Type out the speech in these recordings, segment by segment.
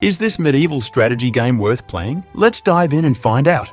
Is this medieval strategy game worth playing? Let's dive in and find out.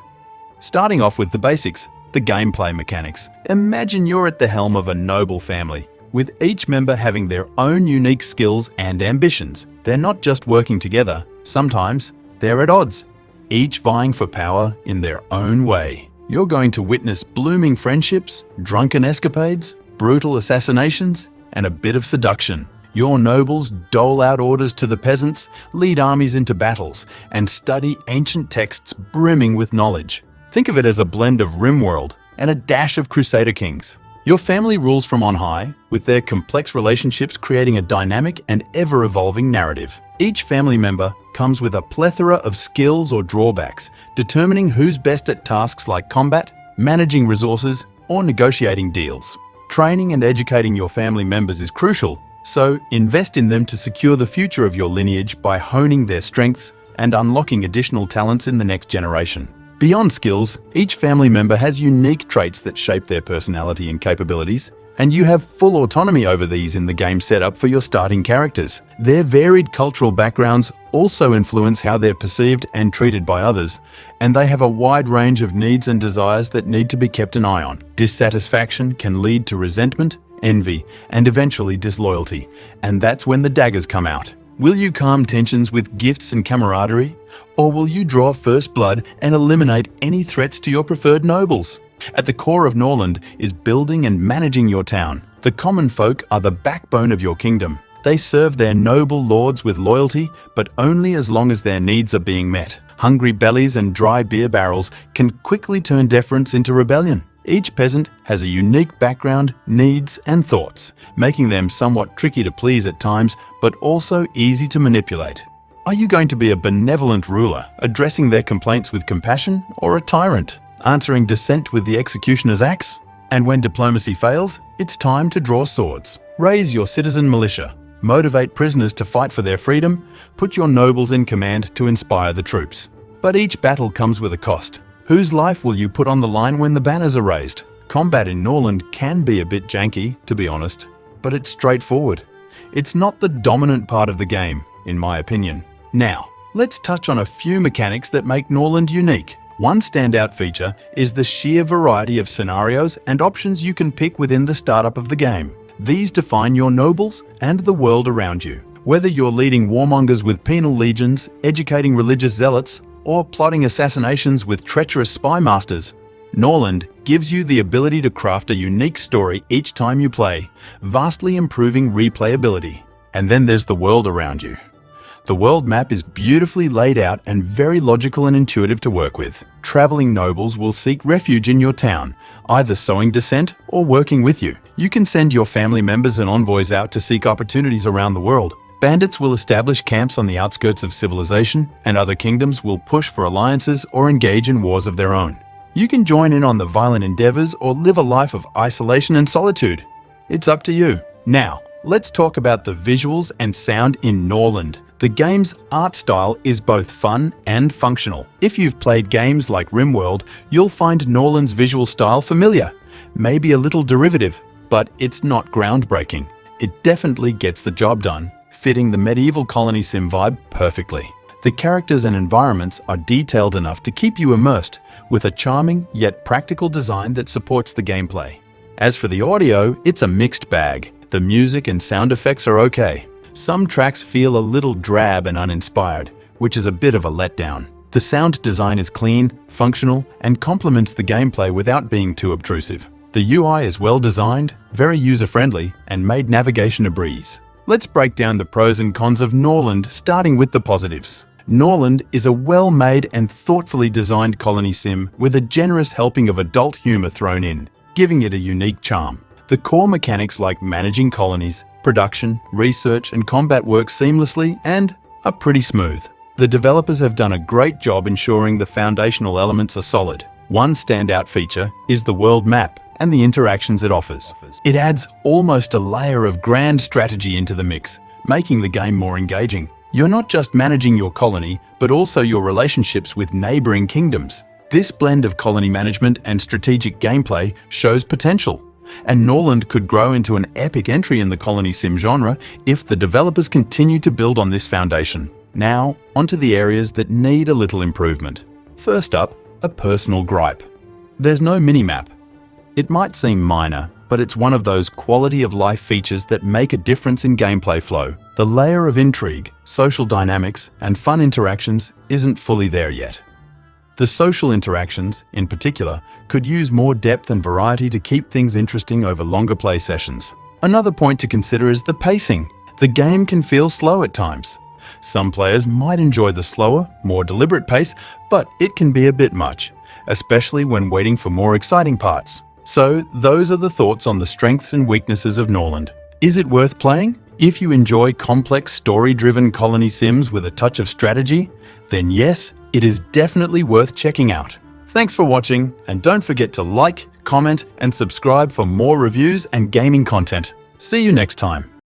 Starting off with the basics, the gameplay mechanics. Imagine you're at the helm of a noble family, with each member having their own unique skills and ambitions. They're not just working together, sometimes they're at odds, each vying for power in their own way. You're going to witness blooming friendships, drunken escapades, brutal assassinations, and a bit of seduction. Your nobles dole out orders to the peasants, lead armies into battles, and study ancient texts brimming with knowledge. Think of it as a blend of RimWorld and a dash of Crusader Kings. Your family rules from on high, with their complex relationships creating a dynamic and ever-evolving narrative. Each family member comes with a plethora of skills or drawbacks, determining who's best at tasks like combat, managing resources, or negotiating deals. Training and educating your family members is crucial, so invest in them to secure the future of your lineage by honing their strengths and unlocking additional talents in the next generation. Beyond skills, each family member has unique traits that shape their personality and capabilities, and you have full autonomy over these in the game setup for your starting characters. Their varied cultural backgrounds also influence how they're perceived and treated by others, and they have a wide range of needs and desires that need to be kept an eye on. Dissatisfaction can lead to resentment, envy, and eventually disloyalty, and that's when the daggers come out. Will you calm tensions with gifts and camaraderie, or will you draw first blood and eliminate any threats to your preferred nobles? At the core of Norland is building and managing your town. The common folk are the backbone of your kingdom. They serve their noble lords with loyalty, but only as long as their needs are being met. Hungry bellies and dry beer barrels can quickly turn deference into rebellion. Each peasant has a unique background, needs, and thoughts, making them somewhat tricky to please at times, but also easy to manipulate. Are you going to be a benevolent ruler, addressing their complaints with compassion, or a tyrant, answering dissent with the executioner's axe? And when diplomacy fails, it's time to draw swords. Raise your citizen militia, motivate prisoners to fight for their freedom, put your nobles in command to inspire the troops. But each battle comes with a cost. Whose life will you put on the line when the banners are raised? Combat in Norland can be a bit janky, to be honest, but it's straightforward. It's not the dominant part of the game, in my opinion. Now, let's touch on a few mechanics that make Norland unique. One standout feature is the sheer variety of scenarios and options you can pick within the startup of the game. These define your nobles and the world around you. Whether you're leading warmongers with penal legions, educating religious zealots, or plotting assassinations with treacherous spy masters, Norland gives you the ability to craft a unique story each time you play, vastly improving replayability. And then there's the world around you. The world map is beautifully laid out and very logical and intuitive to work with. Traveling nobles will seek refuge in your town, either sowing dissent or working with you. You can send your family members and envoys out to seek opportunities around the world. Bandits will establish camps on the outskirts of civilization, and other kingdoms will push for alliances or engage in wars of their own. You can join in on the violent endeavors or live a life of isolation and solitude. It's up to you. Now, let's talk about the visuals and sound in Norland. The game's art style is both fun and functional. If you've played games like RimWorld, you'll find Norland's visual style familiar, maybe a little derivative, but it's not groundbreaking. It definitely gets the job done, fitting the medieval colony sim vibe perfectly. The characters and environments are detailed enough to keep you immersed, with a charming yet practical design that supports the gameplay. As for the audio, it's a mixed bag. The music and sound effects are okay. Some tracks feel a little drab and uninspired, which is a bit of a letdown. The sound design is clean, functional, and complements the gameplay without being too obtrusive. The UI is well designed, very user-friendly, and made navigation a breeze. Let's break down the pros and cons of Norland, starting with the positives. Norland is a well-made and thoughtfully designed colony sim with a generous helping of adult humor thrown in, giving it a unique charm. The core mechanics like managing colonies, production, research, and combat work seamlessly and are pretty smooth. The developers have done a great job ensuring the foundational elements are solid. One standout feature is the world map and the interactions it offers. It adds almost a layer of grand strategy into the mix, making the game more engaging. You're not just managing your colony, but also your relationships with neighboring kingdoms. This blend of colony management and strategic gameplay shows potential, and Norland could grow into an epic entry in the colony sim genre if the developers continue to build on this foundation. Now, onto the areas that need a little improvement. First up, a personal gripe. There's no minimap. It might seem minor, but it's one of those quality of life features that make a difference in gameplay flow. The layer of intrigue, social dynamics, and fun interactions isn't fully there yet. The social interactions, in particular, could use more depth and variety to keep things interesting over longer play sessions. Another point to consider is the pacing. The game can feel slow at times. Some players might enjoy the slower, more deliberate pace, but it can be a bit much, especially when waiting for more exciting parts. So, those are the thoughts on the strengths and weaknesses of Norland. Is it worth playing? If you enjoy complex, story-driven colony sims with a touch of strategy, then yes, it is definitely worth checking out. Thanks for watching, and don't forget to like, comment, and subscribe for more reviews and gaming content. See you next time.